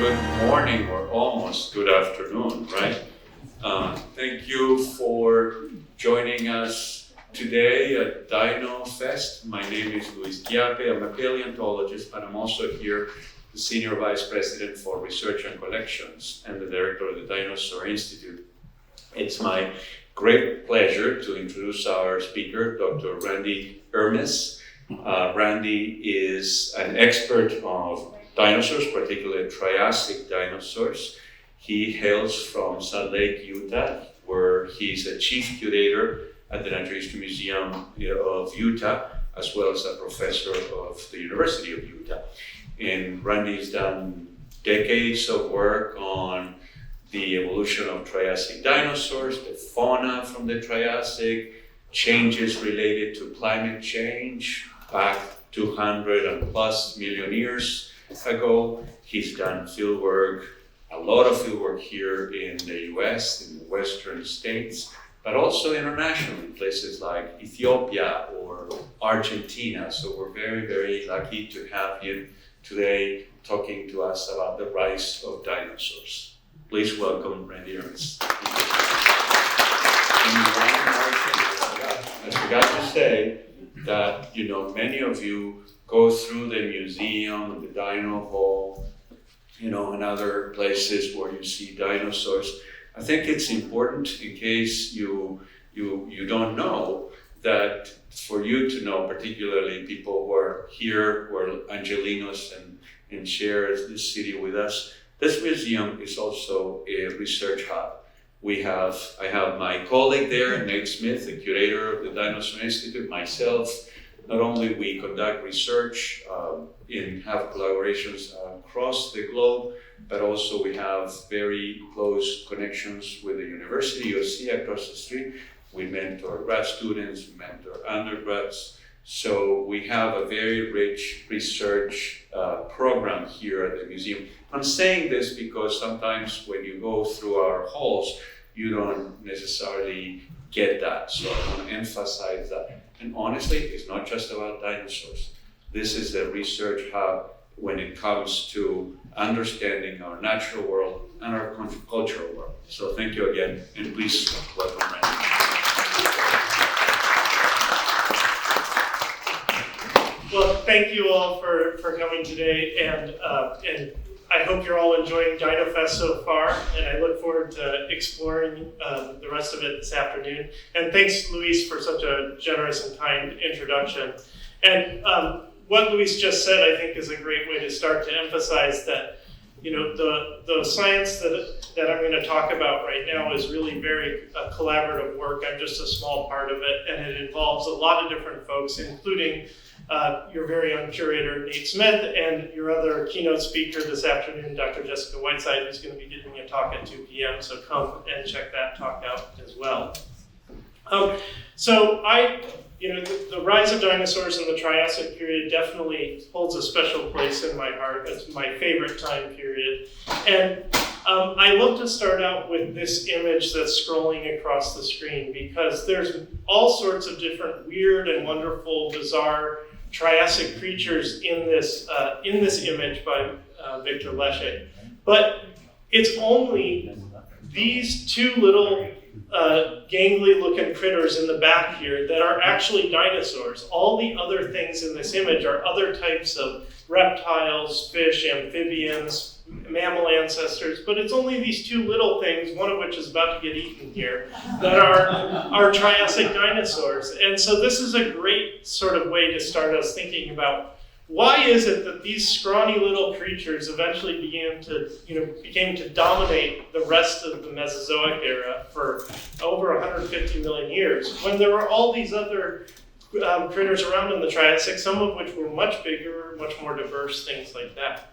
good morning or almost good afternoon, right? Thank you for joining us today at Dino Fest. My name is Luis Giape. I'm a paleontologist, but I'm also here, the Senior Vice President for Research and Collections and the Director of the Dinosaur Institute. It's my great pleasure to introduce our speaker, Dr. Randy Ermes. Randy is an expert of dinosaurs, particularly Triassic dinosaurs. He hails from Salt Lake, Utah, where he's a chief curator at the Natural History Museum of Utah, as well as a professor of the University of Utah. And Randy's done decades of work on the evolution of Triassic dinosaurs, the fauna from the Triassic, changes related to climate change back 200 and plus million years ago. He's done field work, a lot of field work here in the US, in the Western states, but also internationally, places like Ethiopia or Argentina. So we're very, very lucky to have him today talking to us about the rise of dinosaurs. Please welcome Randy Ermes. I forgot to say that, many of you go through the museum, the Dino Hall, and other places where you see dinosaurs. I think it's important, in case you don't know, that for you to know, particularly people who are here, who are Angelinos and share this city with us, this museum is also a research hub. I have my colleague there, Nate Smith, the curator of the Dinosaur Institute, myself. Not only we conduct research and have collaborations across the globe, but also we have very close connections with the University USC across the street. We mentor grad students, we mentor undergrads. So we have a very rich research program here at the museum. I'm saying this because sometimes when you go through our halls, you don't necessarily get that. So I want to emphasize that. And honestly, it's not just about dinosaurs. This is a research hub when it comes to understanding our natural world and our cultural world. So thank you again, and please welcome Randy. Well, thank you all for coming today, and I hope you're all enjoying DinoFest so far, and I look forward to exploring the rest of it this afternoon. And thanks, Luis, for such a generous and kind introduction. And what Luis just said, I think, is a great way to start to emphasize that, the science that I'm going to talk about right now is really very collaborative work. I'm just a small part of it, and it involves a lot of different folks, including your very own curator, Nate Smith, and your other keynote speaker this afternoon, Dr. Jessica Whiteside, who's going to be giving a talk at 2 p.m., so come and check that talk out as well. The rise of dinosaurs in the Triassic period definitely holds a special place in my heart. It's my favorite time period. And I love to start out with this image that's scrolling across the screen, because there's all sorts of different weird and wonderful, bizarre Triassic creatures in this image by Victor Lesche. But it's only these two little gangly looking critters in the back here that are actually dinosaurs. All the other things in this image are other types of reptiles, fish, amphibians, mammal ancestors, but it's only these two little things, one of which is about to get eaten here, that are Triassic dinosaurs. And so this is a great sort of way to start us thinking about why is it that these scrawny little creatures eventually became to dominate the rest of the Mesozoic era for over 150 million years, when there were all these other critters around in the Triassic, some of which were much bigger, much more diverse, things like that.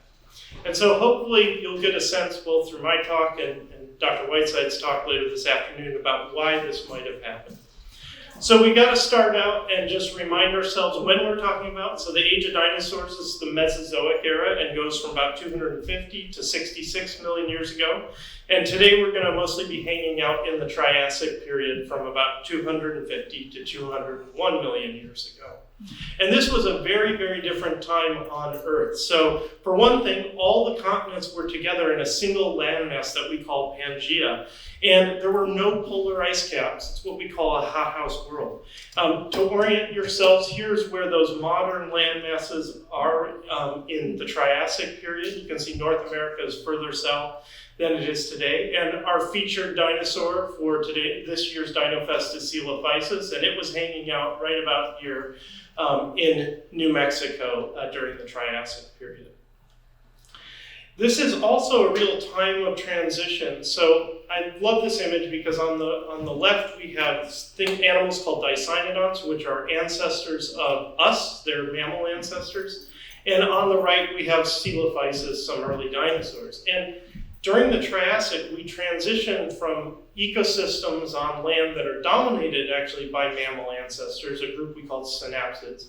And so hopefully you'll get a sense both through my talk and Dr. Whiteside's talk later this afternoon about why this might have happened. So we got to start out and just remind ourselves when we're talking about. So the age of dinosaurs is the Mesozoic era and goes from about 250 to 66 million years ago. And today we're going to mostly be hanging out in the Triassic period from about 250 to 201 million years ago. And this was a very, very different time on Earth. So for one thing, all the continents were together in a single landmass that we call Pangaea. And there were no polar ice caps. It's what we call a hothouse world. To orient yourselves, here's where those modern land masses are in the Triassic period. You can see North America is further south than it is today. And our featured dinosaur for this year's DinoFest is Coelophysis, and it was hanging out right about here in New Mexico during the Triassic period. This is also a real time of transition. So I love this image because on the left we have animals called Dicynodonts, which are ancestors of us, they're mammal ancestors. And on the right we have Coelophysis, some early dinosaurs. And during the Triassic, we transitioned from ecosystems on land that are dominated actually by mammal ancestors, a group we call synapsids.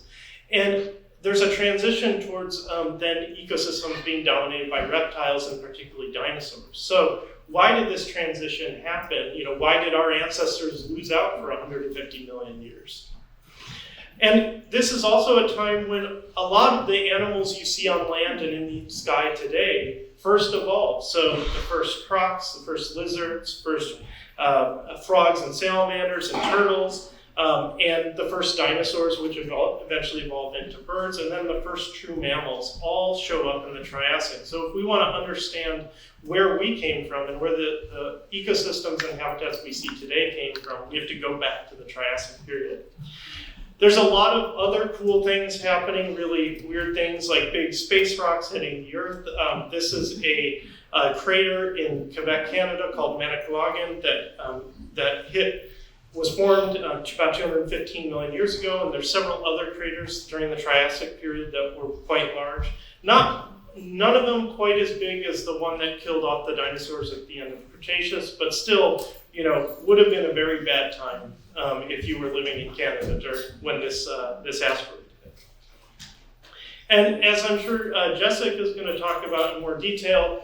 And there's a transition towards then ecosystems being dominated by reptiles and particularly dinosaurs. So why did this transition happen? Why did our ancestors lose out for 150 million years? And this is also a time when a lot of the animals you see on land and in the sky today first evolved. So the first crocs, the first lizards, first frogs and salamanders and turtles, and the first dinosaurs, which eventually evolved into birds, and then the first true mammals all show up in the Triassic. So if we want to understand where we came from and where the ecosystems and habitats we see today came from, we have to go back to the Triassic period. There's a lot of other cool things happening, really weird things like big space rocks hitting the Earth. This is a crater in Quebec, Canada called Manicouagan that was formed about 215 million years ago, and there's several other craters during the Triassic period that were quite large. None of them quite as big as the one that killed off the dinosaurs at the end of the Cretaceous, but still, would have been a very bad time if you were living in Canada when this asteroid hit. And as I'm sure Jessica is going to talk about in more detail,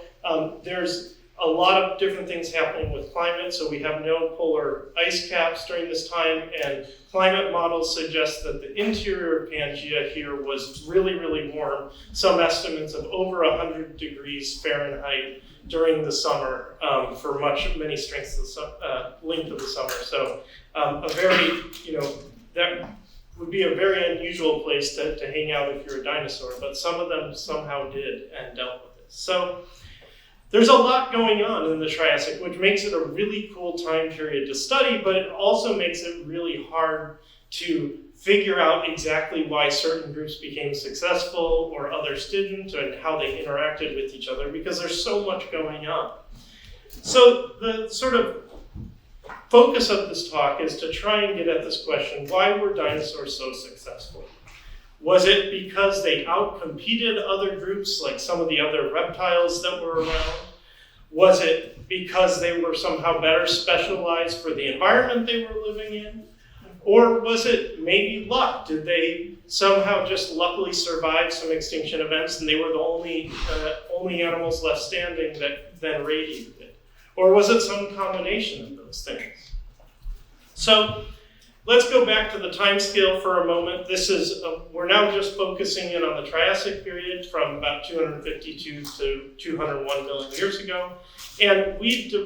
there's a lot of different things happening with climate. So we have no polar ice caps during this time, and climate models suggest that the interior of Pangaea here was really, really warm. Some estimates of over 100 degrees Fahrenheit during the summer for many strengths of the length of the summer. So that would be a very unusual place to hang out if you're a dinosaur, but some of them somehow did and dealt with it. So there's a lot going on in the Triassic, which makes it a really cool time period to study, but it also makes it really hard to figure out exactly why certain groups became successful or others didn't, and how they interacted with each other, because there's so much going on. So the sort of focus of this talk is to try and get at this question: why were dinosaurs so successful? Was it because they outcompeted other groups like some of the other reptiles that were around? Was it because they were somehow better specialized for the environment they were living in? Or was it maybe luck? Did they somehow just luckily survive some extinction events and they were the only animals left standing that then radiated? Or was it some combination of those things? So let's go back to the time scale for a moment. We're now just focusing in on the Triassic period from about 252 to 201 million years ago. And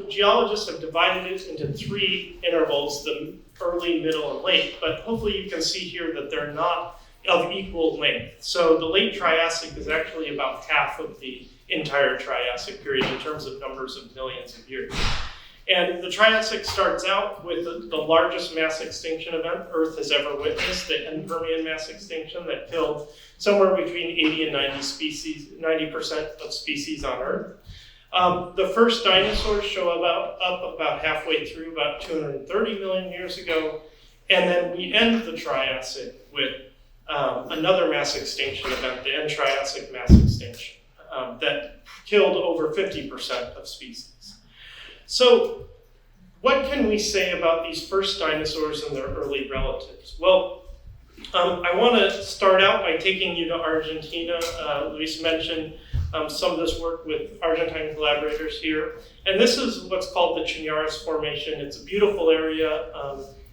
geologists have divided it into three intervals, the early, middle, and late. But hopefully you can see here that they're not of equal length. So the late Triassic is actually about half of the entire Triassic period in terms of numbers of millions of years. And the Triassic starts out with the largest mass extinction event Earth has ever witnessed, the Permian mass extinction that killed somewhere between 80 and 90% of species on Earth. The first dinosaurs show up about halfway through, about 230 million years ago. And then we end the Triassic with another mass extinction event, the end Triassic mass extinction, that killed over 50% of species. So what can we say about these first dinosaurs and their early relatives? Well, I want to start out by taking you to Argentina. Luis mentioned some of this work with Argentine collaborators here. And this is what's called the Chañares Formation. It's a beautiful area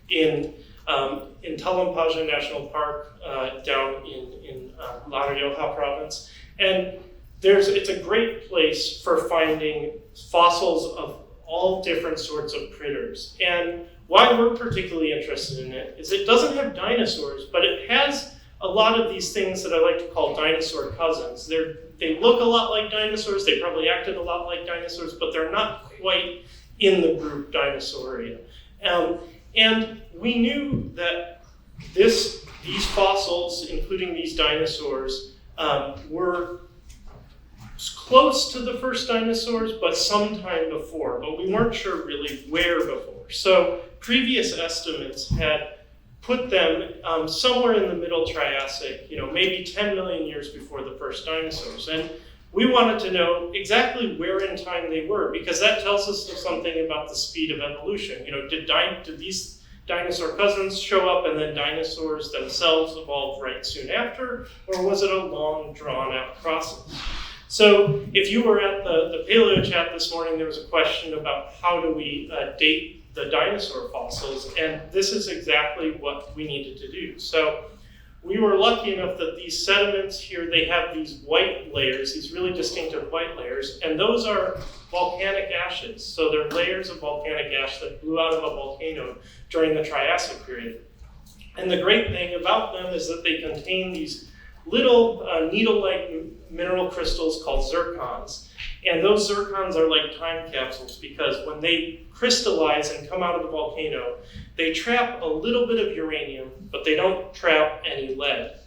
in Talampaya National Park down in La Rioja province. And it's a great place for finding fossils of all different sorts of critters. And why we're particularly interested in it is it doesn't have dinosaurs, but it has a lot of these things that I like to call dinosaur cousins. They look a lot like dinosaurs, they probably acted a lot like dinosaurs, but they're not quite in the group Dinosauria. And we knew that these fossils, including these dinosaurs, were close to the first dinosaurs, but sometime before, but we weren't sure really where before. So previous estimates had put them somewhere in the middle Triassic, maybe 10 million years before the first dinosaurs. And we wanted to know exactly where in time they were, because that tells us something about the speed of evolution. Did these dinosaur cousins show up and then dinosaurs themselves evolved right soon after, or was it a long, drawn-out process? So if you were at the Paleo Chat this morning, there was a question about how do we date the dinosaur fossils, and this is exactly what we needed to do. So we were lucky enough that these sediments here, they have these white layers, these really distinctive white layers, and those are volcanic ashes. So they're layers of volcanic ash that blew out of a volcano during the Triassic period. And the great thing about them is that they contain these little needle-like mineral crystals called zircons. And those zircons are like time capsules because when they crystallize and come out of the volcano, they trap a little bit of uranium, but they don't trap any lead.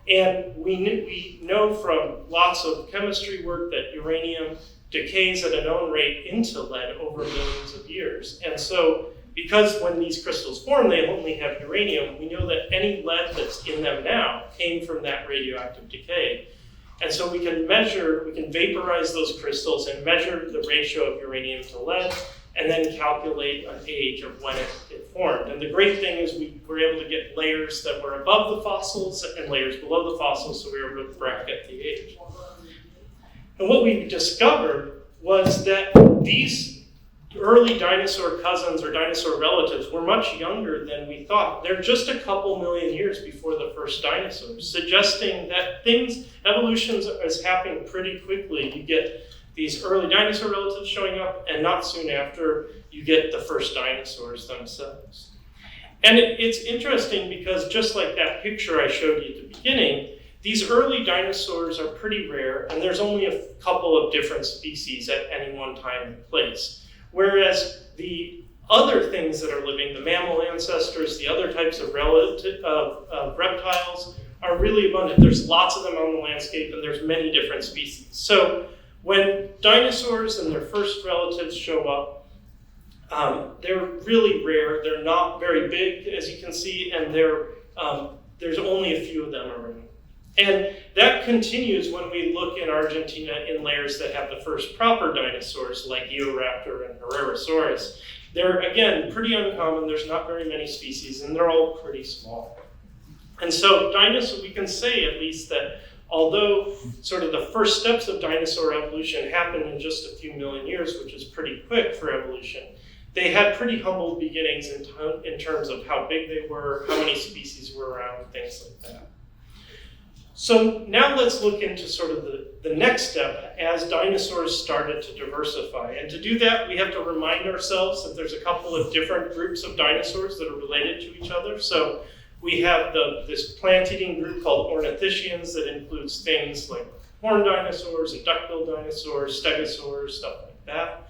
And we know from lots of chemistry work that uranium decays at a known rate into lead over millions of years. And so because when these crystals form, they only have uranium, we know that any lead that's in them now came from that radioactive decay. And so we can vaporize those crystals and measure the ratio of uranium to lead, and then calculate an age of when it formed. And the great thing is we were able to get layers that were above the fossils and layers below the fossils, so we were able to bracket the age. And what we discovered was that these early dinosaur cousins or dinosaur relatives were much younger than we thought. They're just a couple million years before the first dinosaurs, suggesting that evolution is happening pretty quickly. You get these early dinosaur relatives showing up, and not soon after, you get the first dinosaurs themselves. And it's interesting because just like that picture I showed you at the beginning, these early dinosaurs are pretty rare, and there's only a couple of different species at any one time and place. Whereas the other things that are living, the mammal ancestors, the other types of reptiles, are really abundant. There's lots of them on the landscape, and there's many different species. So when dinosaurs and their first relatives show up, they're really rare. They're not very big, as you can see, and there's only a few of them around. And that continues when we look in Argentina in layers that have the first proper dinosaurs like Eoraptor and Herrerasaurus. They're, again, pretty uncommon. There's not very many species, and they're all pretty small. And so we can say at least that although sort of the first steps of dinosaur evolution happened in just a few million years, which is pretty quick for evolution, they had pretty humble beginnings in terms of how big they were, how many species were around, things like that. So now let's look into sort of the next step as dinosaurs started to diversify. And to do that, we have to remind ourselves that there's a couple of different groups of dinosaurs that are related to each other. So we have this plant-eating group called ornithischians that includes things like horned dinosaurs and duck-billed dinosaurs, stegosaurs, stuff like that.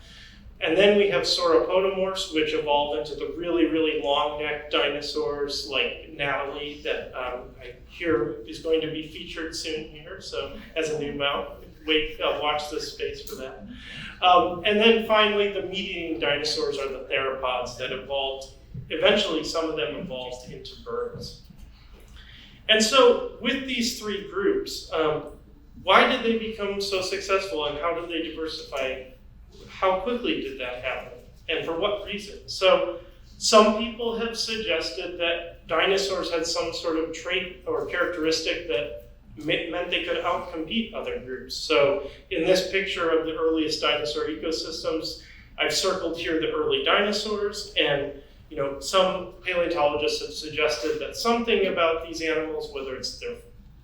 And then we have sauropodomorphs, which evolved into the really, really long-necked dinosaurs like Natalie that I hear is going to be featured soon here, so as a new mount. Watch this space for that. And then finally, the meat-eating dinosaurs are the theropods that evolved. Eventually, some of them evolved into birds. And so with these three groups, why did they become so successful and how did they diversify? How quickly did that happen, and for what reason? So some people have suggested that dinosaurs had some sort of trait or characteristic that meant they could outcompete other groups. So in this picture of the earliest dinosaur ecosystems, I've circled here the early dinosaurs, and some paleontologists have suggested that something about these animals, whether it's their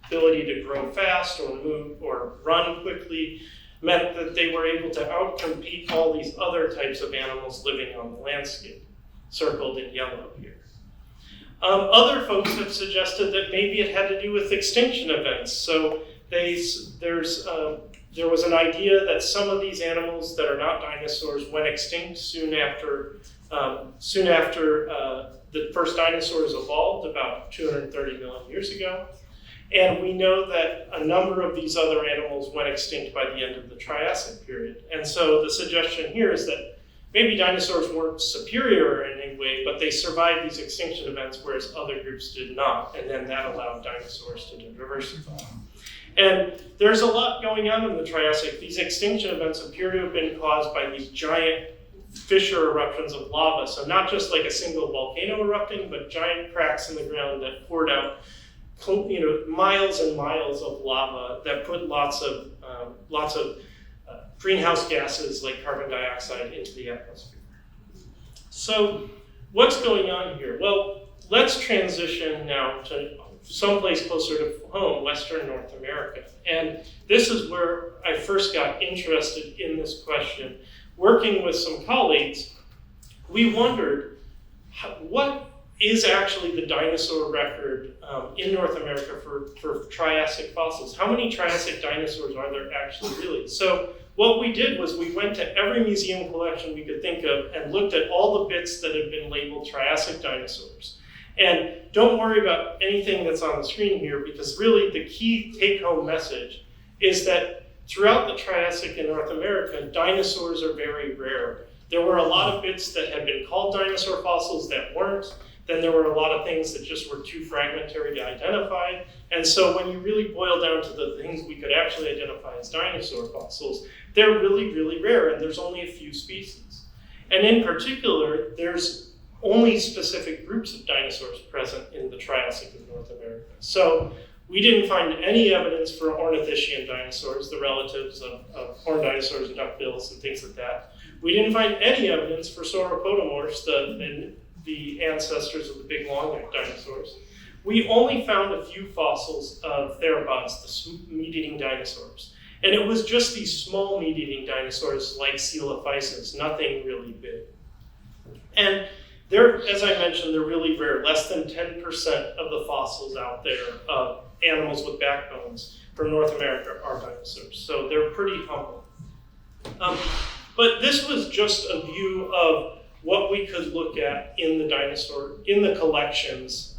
ability to grow fast or move or run quickly, meant that they were able to outcompete all these other types of animals living on the landscape, circled in yellow here. Other folks have suggested that maybe it had to do with extinction events. So there was an idea that some of these animals that are not dinosaurs went extinct soon after the first dinosaurs evolved about 230 million years ago. And we know that a number of these other animals went extinct by the end of the Triassic period. And so the suggestion here is that maybe dinosaurs weren't superior in any way, but they survived these extinction events, whereas other groups did not. And then that allowed dinosaurs to diversify. And there's a lot going on in the Triassic. These extinction events appear to have been caused by these giant fissure eruptions of lava. So not just like a single volcano erupting, but giant cracks in the ground that poured out miles and miles of lava that put lots of greenhouse gases like carbon dioxide into the atmosphere. So what's going on here? Well, let's transition now to someplace closer to home, Western North America. And this is where I first got interested in this question. Working with some colleagues, we wondered what is actually the dinosaur record in North America for Triassic fossils. How many Triassic dinosaurs are there actually really? So what we did was we went to every museum collection we could think of and looked at all the bits that have been labeled Triassic dinosaurs. And don't worry about anything that's on the screen here, because really the key take-home message is that throughout the Triassic in North America, dinosaurs are very rare. There were a lot of bits that had been called dinosaur fossils that weren't. Then there were a lot of things that just were too fragmentary to identify. And so when you really boil down to the things we could actually identify as dinosaur fossils, they're really, really rare, and there's only a few species. And in particular, there's only specific groups of dinosaurs present in the Triassic in North America. So we didn't find any evidence for ornithischian dinosaurs, the relatives of horned dinosaurs and duckbills and things like that. We didn't find any evidence for sauropodomorphs, the ancestors of the big long-necked dinosaurs. We only found a few fossils of theropods, the meat-eating dinosaurs. And it was just these small meat-eating dinosaurs like Coelophysis, nothing really big. And as I mentioned, they're really rare. Less than 10% of the fossils out there of animals with backbones from North America are dinosaurs. So they're pretty humble. But this was just a view of what we could look at in the collections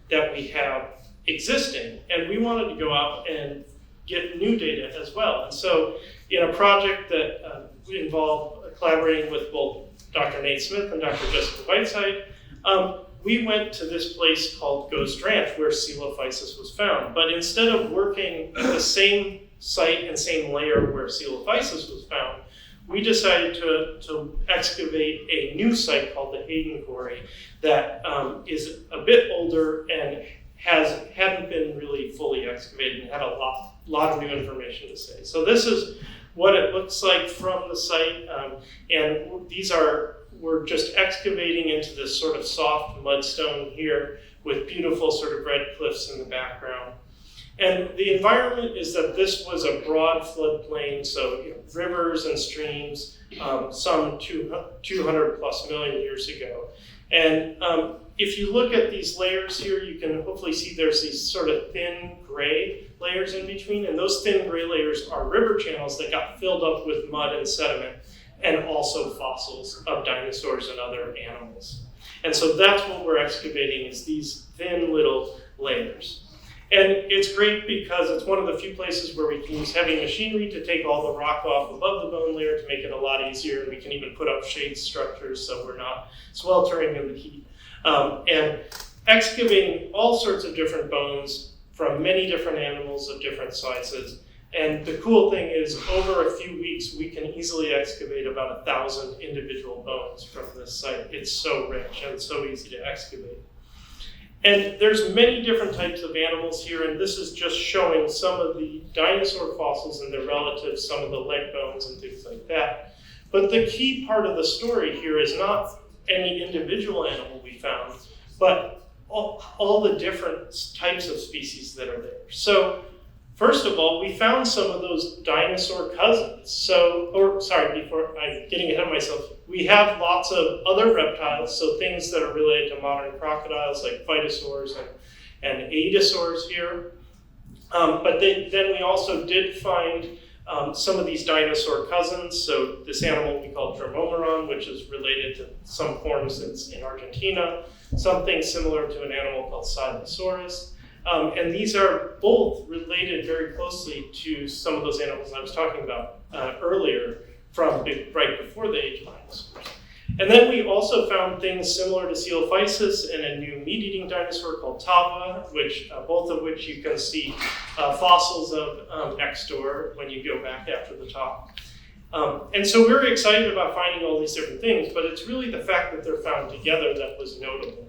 that we have existing. And we wanted to go out and get new data as well. And so in a project that involved collaborating with both Dr. Nate Smith and Dr. Jessica Whiteside, we went to this place called Ghost Ranch where Coelophysis was found. But instead of working at the same site and same layer where Coelophysis was found, we decided to excavate a new site called the Hayden Quarry that is a bit older and hadn't been really fully excavated and had a lot of new information to say. So this is what it looks like from the site, and we're just excavating into this sort of soft mudstone here with beautiful sort of red cliffs in the background. And the environment is that this was a broad floodplain, so rivers and streams, some 200 plus million years ago. And if you look at these layers here, you can hopefully see there's these sort of thin gray layers in between, and those thin gray layers are river channels that got filled up with mud and sediment, and also fossils of dinosaurs and other animals. And so that's what we're excavating, is these thin little layers. And it's great because it's one of the few places where we can use heavy machinery to take all the rock off above the bone layer to make it a lot easier, and we can even put up shade structures so we're not sweltering in the heat. And excavating all sorts of different bones from many different animals of different sizes. And the cool thing is, over a few weeks, we can easily excavate about 1,000 individual bones from this site. It's so rich and so easy to excavate. And there's many different types of animals here, and this is just showing some of the dinosaur fossils and their relatives, some of the leg bones and things like that. But the key part of the story here is not any individual animal we found, but all the different types of species that are there. So first of all, we found some of those dinosaur cousins. Before I'm getting ahead of myself, we have lots of other reptiles, so things that are related to modern crocodiles like phytosaurs and aidosaurs here. But then we also did find some of these dinosaur cousins. So this animal we call Dromaeomeron, which is related to some forms that's in Argentina, something similar to an animal called Silosaurus. And these are both related very closely to some of those animals I was talking about earlier from right before the age of dinosaurs. And then we also found things similar to Coelophysis and a new meat-eating dinosaur called Tava, both of which you can see fossils of next door when you go back after the talk. And so we're excited about finding all these different things, but it's really the fact that they're found together that was notable.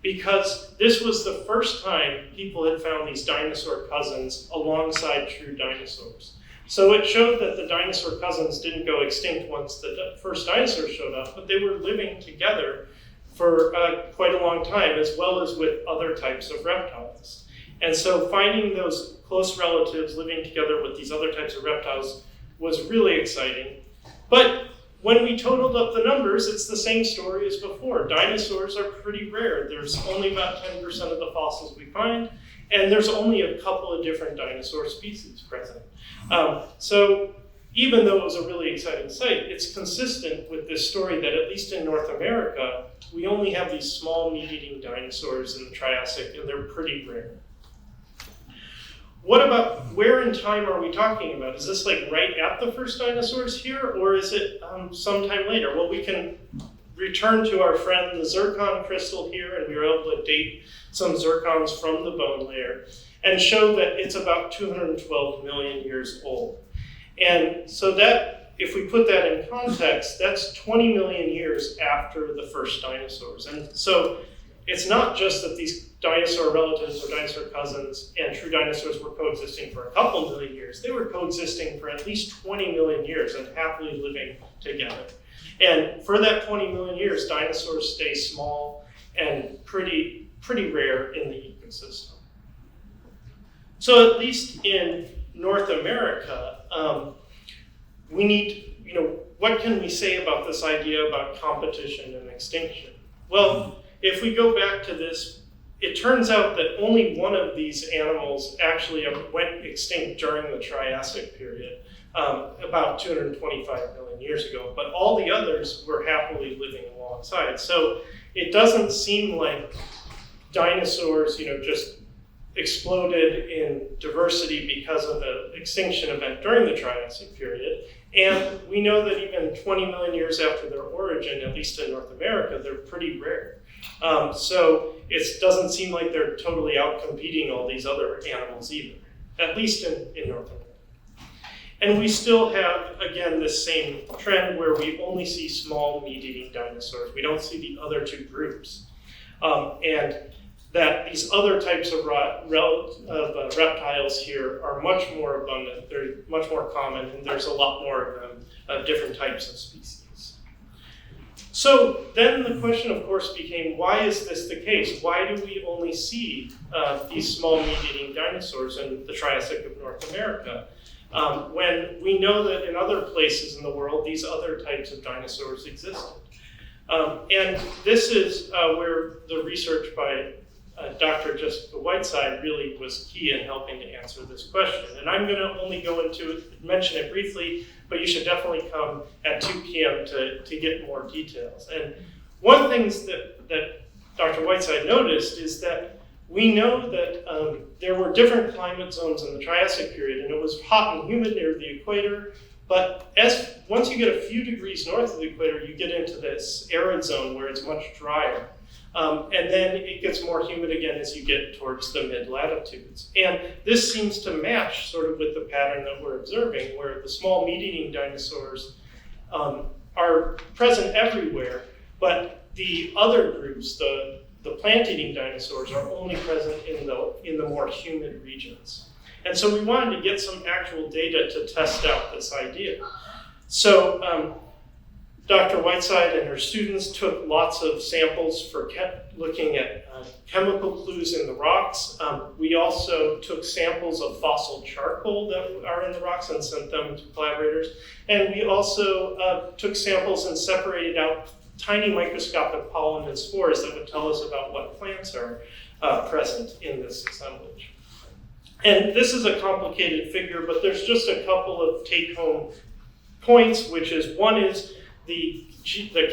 Because this was the first time people had found these dinosaur cousins alongside true dinosaurs. So it showed that the dinosaur cousins didn't go extinct once the first dinosaurs showed up, but they were living together for quite a long time, as well as with other types of reptiles. And so finding those close relatives living together with these other types of reptiles was really exciting. But when we totaled up the numbers, it's the same story as before. Dinosaurs are pretty rare. There's only about 10% of the fossils we find, and there's only a couple of different dinosaur species present. So even though it was a really exciting sight, it's consistent with this story that at least in North America, we only have these small meat-eating dinosaurs in the Triassic, and they're pretty rare. What about, where in time are we talking about? Is this like right at the first dinosaurs here, or is it sometime later? Well, we can return to our friend the zircon crystal here, and we were able to date some zircons from the bone layer and show that it's about 212 million years old. And so that, if we put that in context, that's 20 million years after the first dinosaurs. And so it's not just that these dinosaur relatives or dinosaur cousins and true dinosaurs were coexisting for a couple million years. They were coexisting for at least 20 million years and happily living together. And for that 20 million years, dinosaurs stay small and pretty rare in the ecosystem. So at least in North America, we need, what can we say about this idea about competition and extinction? Well, if we go back to this, it turns out that only one of these animals actually went extinct during the Triassic period, about 225 million years ago, but all the others were happily living alongside. So it doesn't seem like dinosaurs, just exploded in diversity because of an extinction event during the Triassic period. And we know that even 20 million years after their origin, at least in North America, they're pretty rare. So it doesn't seem like they're totally out-competing all these other animals either, at least in North America. And we still have, again, this same trend where we only see small meat-eating dinosaurs. We don't see the other two groups. And that these other types of reptiles here are much more abundant, they're much more common, and there's a lot more of them, of different types of species. So then the question, of course, became, why is this the case? Why do we only see these small meat-eating dinosaurs in the Triassic of North America? When we know that in other places in the world, these other types of dinosaurs existed. And this is where the research by Dr. Jessica Whiteside really was key in helping to answer this question. And I'm going to only go into it, mention it briefly, but you should definitely come at 2 p.m. to get more details. And one of the things that Dr. Whiteside noticed is that we know that there were different climate zones in the Triassic period, and it was hot and humid near the equator. But once you get a few degrees north of the equator, you get into this arid zone where it's much drier. And then it gets more humid again as you get towards the mid-latitudes. And this seems to match sort of with the pattern that we're observing, where the small meat-eating dinosaurs are present everywhere, but the other groups, the the plant-eating dinosaurs are only present in the more humid regions. And so we wanted to get some actual data to test out this idea. So Dr. Whiteside and her students took lots of samples for looking at chemical clues in the rocks. We also took samples of fossil charcoal that are in the rocks and sent them to collaborators. And we also took samples and separated out tiny microscopic pollen and spores that would tell us about what plants are present in this assemblage. And this is a complicated figure, but there's just a couple of take-home points, which is one is the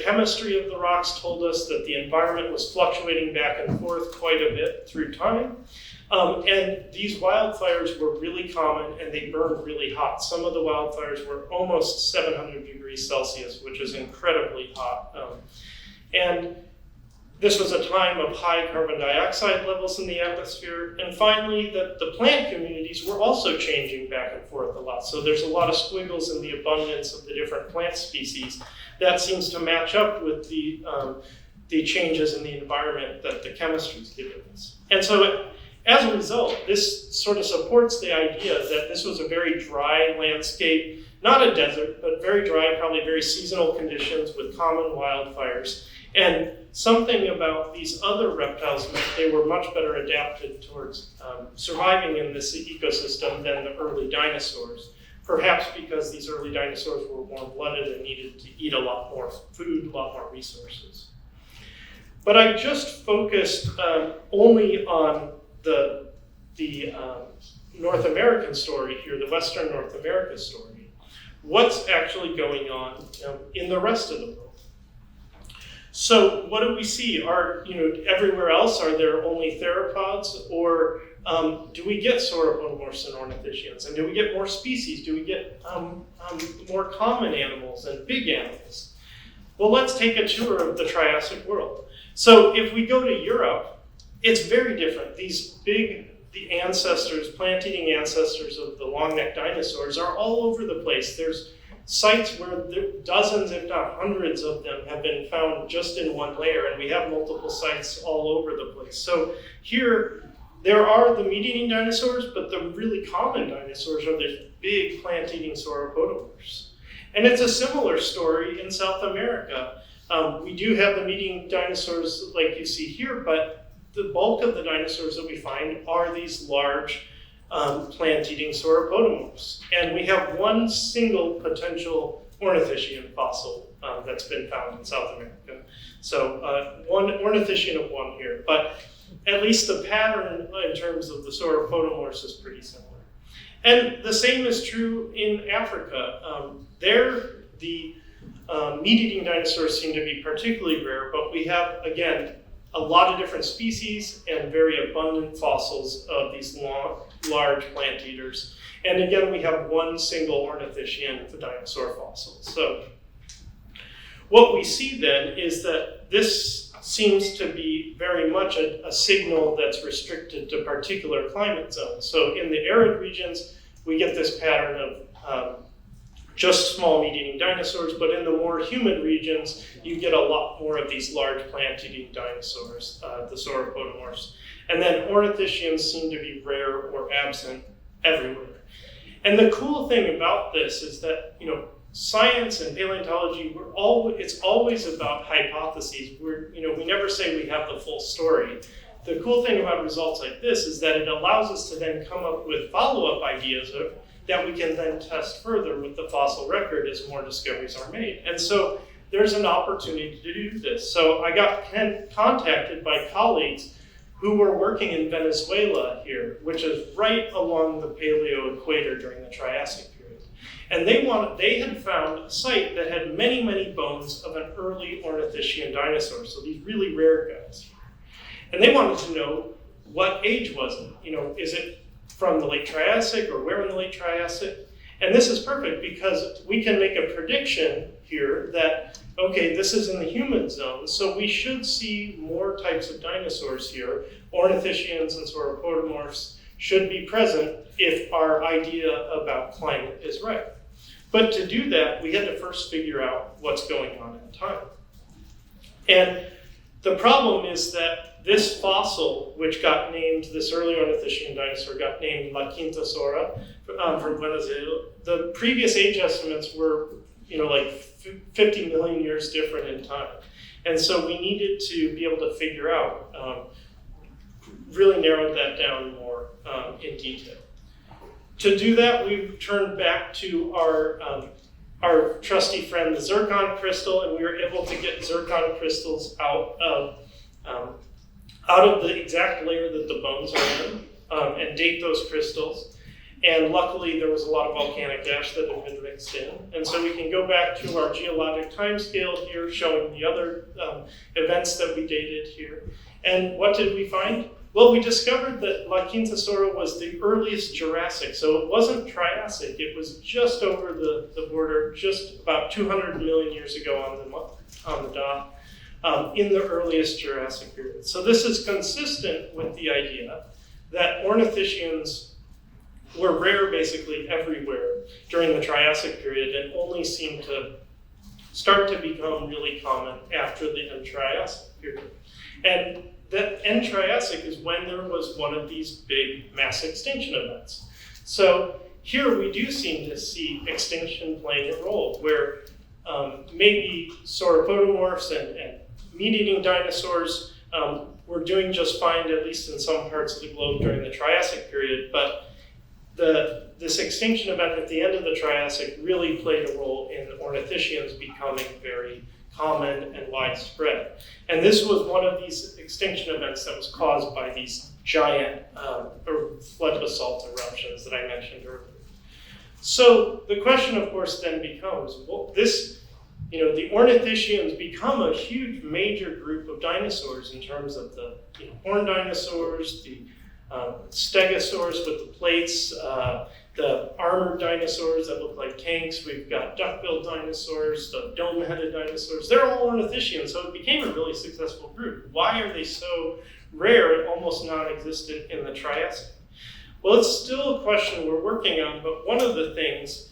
chemistry of the rocks told us that the environment was fluctuating back and forth quite a bit through time. And these wildfires were really common and they burned really hot. Some of the wildfires were almost 700 degrees Celsius, which is incredibly hot. And this was a time of high carbon dioxide levels in the atmosphere. And finally, that the plant communities were also changing back and forth a lot. So there's a lot of squiggles in the abundance of the different plant species. That seems to match up with the changes in the environment that the chemistry is giving us. And so as a result, this sort of supports the idea that this was a very dry landscape, not a desert, but very dry, probably very seasonal conditions with common wildfires. And something about these other reptiles meant they were much better adapted towards surviving in this ecosystem than the early dinosaurs. Perhaps because these early dinosaurs were warm-blooded and needed to eat a lot more food, a lot more resources. But I just focused only on the North American story here, the Western North America story. What's actually going on in the rest of the world? So what do we see? Everywhere else, are there only theropods, or do we get sauropodomorphs and ornithischians? And do we get more species? Do we get more common animals and big animals? Well, let's take a tour of the Triassic world. So if we go to Europe, it's very different. These the ancestors, plant-eating ancestors of the long-necked dinosaurs are all over the place. There's sites where dozens, if not hundreds of them have been found just in one layer, and we have multiple sites all over the place. So here, there are the meat-eating dinosaurs, but the really common dinosaurs are the big plant-eating sauropodomorphs. And it's a similar story in South America. We do have the meat-eating dinosaurs like you see here, but the bulk of the dinosaurs that we find are these large plant-eating sauropodomorphs. And we have one single potential ornithischian fossil that's been found in South America. So one ornithischian of one here, but at least the pattern in terms of the sauropodomorphs is pretty similar. And the same is true in Africa. There, the meat-eating dinosaurs seem to be particularly rare, but we have, again, a lot of different species and very abundant fossils of these large plant eaters. And again, we have one single ornithischian dinosaur fossil. So what we see then is that this seems to be very much a signal that's restricted to particular climate zones. So in the arid regions, we get this pattern of just small meat-eating dinosaurs, but in the more humid regions, you get a lot more of these large plant-eating dinosaurs, the sauropodomorphs. And then ornithischians seem to be rare or absent everywhere. And the cool thing about this is that, science and paleontology, it's always about hypotheses. We never say we have the full story. The cool thing about results like this is that it allows us to then come up with follow-up ideas that we can then test further with the fossil record as more discoveries are made. And so there's an opportunity to do this. So I got contacted by colleagues who were working in Venezuela here, which is right along the Paleo equator during the Triassic period. And they had found a site that had many, many bones of an early ornithischian dinosaur, so these really rare guys. And they wanted to know, what age was it? Is it from the late Triassic or where in the late Triassic? And this is perfect because we can make a prediction here that, okay, this is in the humid zone, so we should see more types of dinosaurs here. Ornithischians and sauropodomorphs should be present if our idea about climate is right. But to do that, we had to first figure out what's going on in time. And the problem is that this fossil, which got named, this early ornithischian dinosaur got named La Quintasora from Buenos Aires. The previous age estimates were, like 50 million years different in time. And so we needed to be able to figure out, really narrowed that down more in detail. To do that, we turned back to our trusty friend, the zircon crystal, and we were able to get zircon crystals out of the exact layer that the bones are in, and date those crystals. And luckily, there was a lot of volcanic ash that had been mixed in. And so we can go back to our geologic timescale here, showing the other events that we dated here. And what did we find? Well, we discovered that La Quintasora was the earliest Jurassic. So it wasn't Triassic. It was just over the border, just about 200 million years ago on the dot, in the earliest Jurassic period. So this is consistent with the idea that ornithischians were rare basically everywhere during the Triassic period and only seemed to start to become really common after the end Triassic period. And that end Triassic is when there was one of these big mass extinction events. So here we do seem to see extinction playing a role where maybe sauropodomorphs and meat-eating dinosaurs were doing just fine, at least in some parts of the globe during the Triassic period, but this extinction event at the end of the Triassic really played a role in ornithischians becoming very common and widespread. And this was one of these extinction events that was caused by these giant flood basalt eruptions that I mentioned earlier. So the question, of course, then becomes, well, the ornithischians become a huge major group of dinosaurs in terms of the horned dinosaurs, the stegosaurs with the plates, the armored dinosaurs that look like tanks. We've got duck-billed dinosaurs, the dome-headed dinosaurs. They're all ornithischians, so it became a really successful group. Why are they so rare and almost non-existent in the Triassic? Well, it's still a question we're working on, but one of the things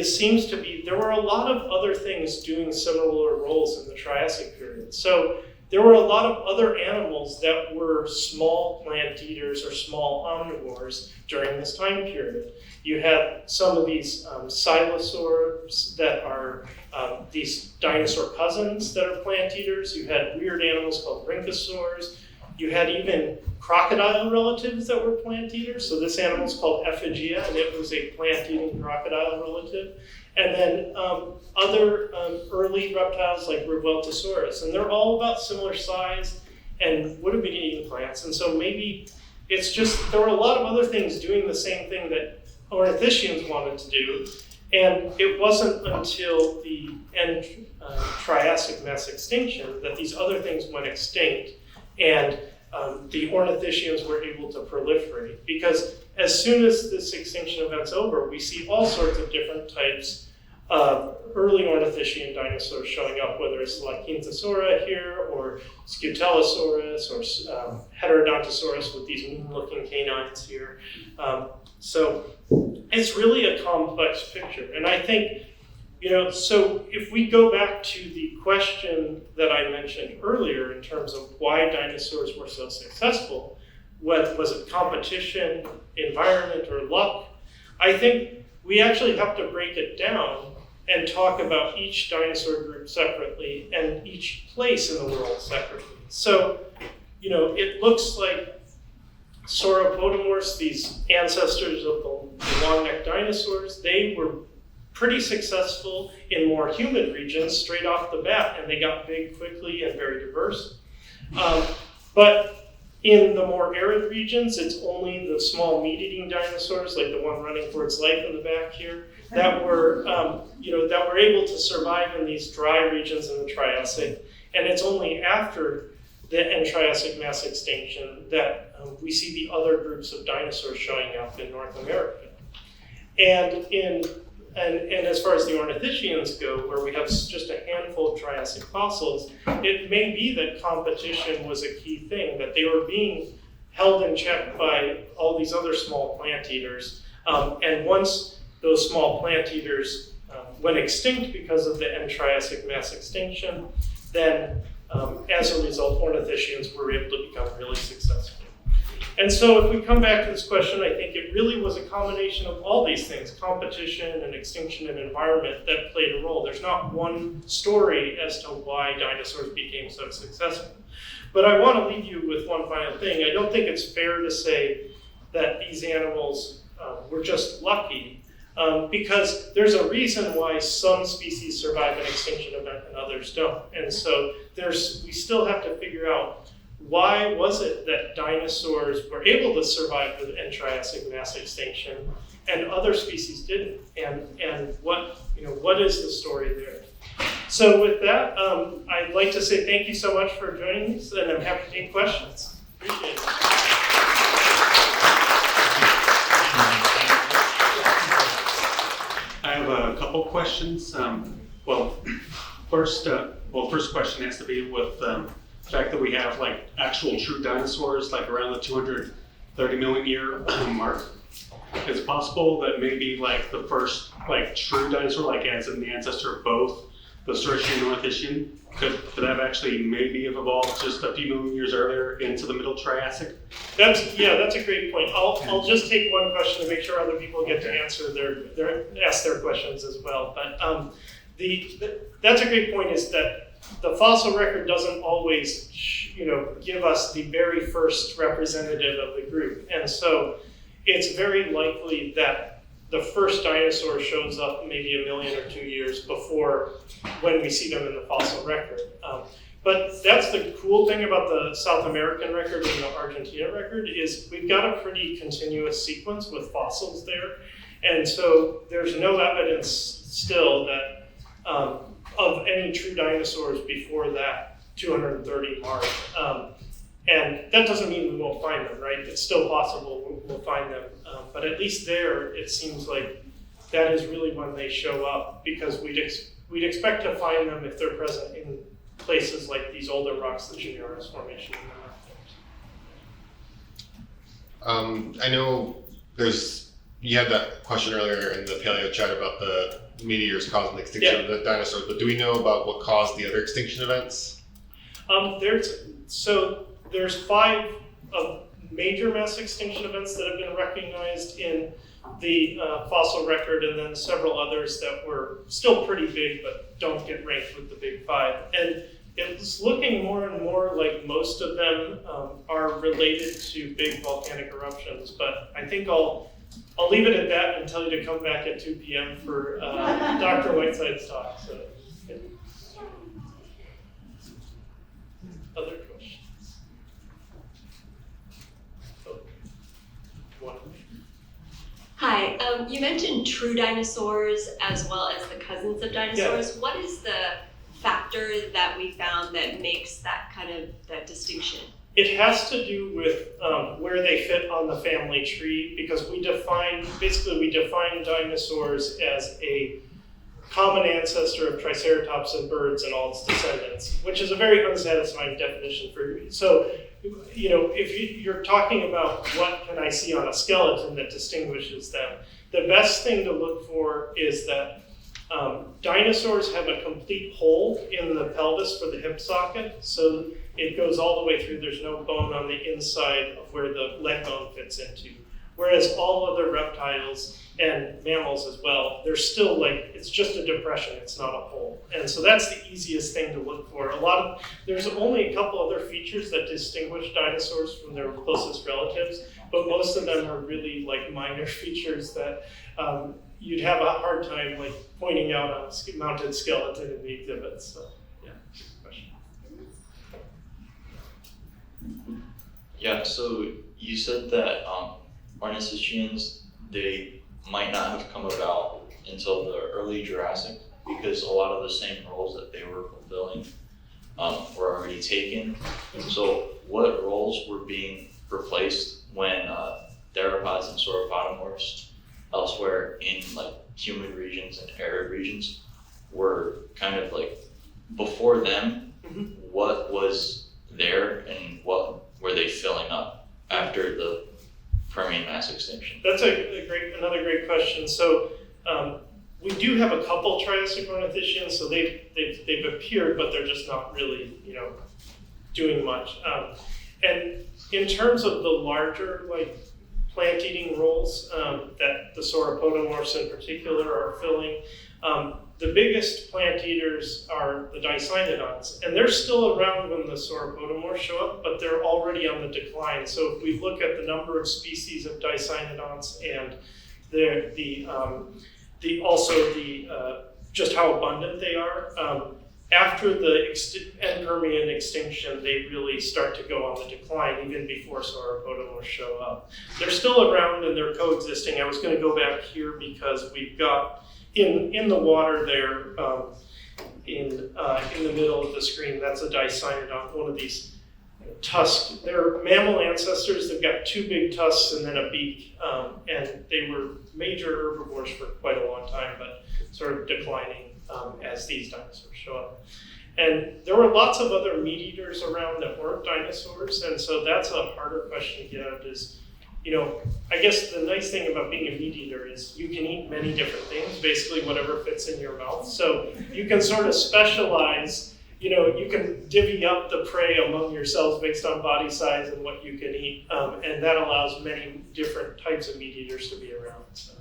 seems to be there were a lot of other things doing similar roles in the Triassic period. So there were a lot of other animals that were small plant eaters or small omnivores during this time period. You had some of these silosaurs that are these dinosaur cousins that are plant eaters. You had weird animals called rhynchosaurs. You had even crocodile relatives that were plant eaters. So this animal is called Ephygia, and it was a plant-eating crocodile relative. And then other early reptiles like Revueltosaurus, and they're all about similar size and would have been eating plants. And so maybe it's just, there were a lot of other things doing the same thing that ornithischians wanted to do. And it wasn't until the end Triassic mass extinction that these other things went extinct and the ornithischians were able to proliferate. Because as soon as this extinction event's over, we see all sorts of different types of early ornithischian dinosaurs showing up, whether it's La Quintasora here, or Scutellosaurus, or Heterodontosaurus with these moon-looking canines here. So it's really a complex picture. And I think, so if we go back to the question that I mentioned earlier in terms of why dinosaurs were so successful, was it competition, environment, or luck? I think we actually have to break it down and talk about each dinosaur group separately and each place in the world separately. So, it looks like sauropodomorphs, these ancestors of the long-necked dinosaurs, they were pretty successful in more humid regions straight off the bat, and they got big quickly and very diverse. But in the more arid regions, it's only the small meat-eating dinosaurs, like the one running for its life in the back here, that were able to survive in these dry regions in the Triassic. And it's only after the end Triassic mass extinction that we see the other groups of dinosaurs showing up in North America. And as far as the ornithischians go, where we have just a handful of Triassic fossils, it may be that competition was a key thing, that they were being held in check by all these other small plant eaters. And once those small plant eaters went extinct because of the end Triassic mass extinction, then as a result, ornithischians were able to become really successful. And so if we come back to this question, I think it really was a combination of all these things, competition and extinction and environment, that played a role. There's not one story as to why dinosaurs became so successful. But I want to leave you with one final thing. I don't think it's fair to say that these animals were just lucky, because there's a reason why some species survive an extinction event and others don't. And so we still have to figure out, why was it that dinosaurs were able to survive the end Triassic mass extinction and other species didn't? And what is the story there? So with that, I'd like to say thank you so much for joining us, and I'm happy to take questions. Appreciate it. I have a couple questions. First question has to be with the fact that we have like actual true dinosaurs, like around the 230 million year mark. Is it possible that maybe like the first like true dinosaur, like as in the ancestor of both the Saurischian and Ornithischian, could have actually maybe have evolved just a few million years earlier into the Middle Triassic? That's a great point. I'll just take one question to make sure other people get to answer ask their questions as well. But that's a great point, is that the fossil record doesn't always, give us the very first representative of the group. And so it's very likely that the first dinosaur shows up maybe 1 million or 2 years before when we see them in the fossil record. But that's the cool thing about the South American record and the Argentina record, is we've got a pretty continuous sequence with fossils there. And so there's no evidence still that of any true dinosaurs before that 230 mark. And that doesn't mean we won't find them, right? It's still possible we'll find them. But at least there, it seems like that is really when they show up, because we'd expect to find them if they're present in places like these older rocks, the Chernarus Formation. I know you had that question earlier in the paleo chat about the meteors causing the extinction of the dinosaurs, but do we know about what caused the other extinction events? There's 5 major mass extinction events that have been recognized in the fossil record, and then several others that were still pretty big but don't get ranked with the big 5. And it's looking more and more like most of them are related to big volcanic eruptions, but I think I'll leave it at that and tell you to come back at 2 p.m. for Dr. Whiteside's talk. So, yeah. Other questions? One. Hi, you mentioned true dinosaurs as well as the cousins of dinosaurs. Yeah. What is the factor that we found that makes that that distinction? It has to do with where they fit on the family tree, because we define dinosaurs as a common ancestor of Triceratops and birds and all its descendants, which is a very unsatisfying definition for you. So, if you're talking about what can I see on a skeleton that distinguishes them, the best thing to look for is that dinosaurs have a complete hole in the pelvis for the hip socket, so it goes all the way through. There's no bone on the inside of where the leg bone fits into. Whereas all other reptiles and mammals as well, they're still it's just a depression, it's not a hole. And so that's the easiest thing to look for. There's only a couple other features that distinguish dinosaurs from their closest relatives, but most of them are really minor features that you'd have a hard time pointing out on a mounted skeleton in the exhibits. So, yeah, good question. Yeah, so you said that ornithischians, they might not have come about until the early Jurassic, because a lot of the same roles that they were fulfilling were already taken. So what roles were being replaced when theropods and sauropodomorphs elsewhere in humid regions and arid regions were before them? Mm-hmm. What was there and what were they filling up after the Permian mass extinction? That's another great question. So we do have a couple Triassic ornithischians, so they've appeared, but they're just not really, doing much. And in terms of the larger, like, plant-eating roles that the sauropodomorphs in particular are filling, the biggest plant eaters are the Dicynodonts, and they're still around when the sauropodomorphs show up, but they're already on the decline. So if we look at the number of species of Dicynodonts and just how abundant they are, after the Permian extinction, they really start to go on the decline even before sauropodomorphs show up. They're still around and they're coexisting. I was going to go back here because we've got in the water there, in the middle of the screen, that's a Dicynodont, one of these tusks. They're mammal ancestors. They've got two big tusks and then a beak, and they were major herbivores for quite a long time, but sort of declining as these dinosaurs show up. And there were lots of other meat eaters around that weren't dinosaurs, and so that's a harder question to get at is, I guess the nice thing about being a meat eater is you can eat many different things, basically whatever fits in your mouth. So you can sort of specialize, you can divvy up the prey among yourselves based on body size and what you can eat, and that allows many different types of meat eaters to be around. So.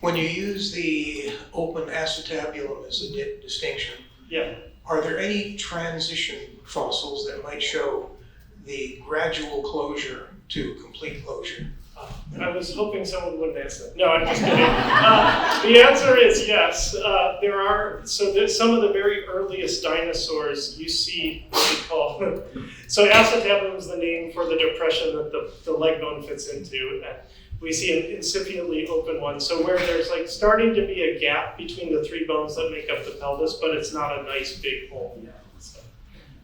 When you use the open acetabulum as a distinction, Yeah. are there any transition fossils that might show the gradual closure to complete closure? I was hoping someone would answer that. No, I'm just kidding. The answer is yes. There are, some of the very earliest dinosaurs you see what we call, so acetabulum is the name for the depression that the leg bone fits into. And we see an incipiently open one. So where there's like starting to be a gap between the three bones that make up the pelvis, but it's not a nice big hole yet. So,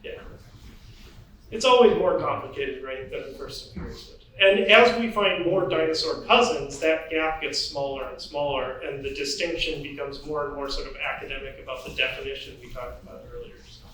yeah. It's always more complicated, right, than it first appears. And as we find more dinosaur cousins, that gap gets smaller and smaller, and the distinction becomes more and more sort of academic about the definition we talked about earlier. So.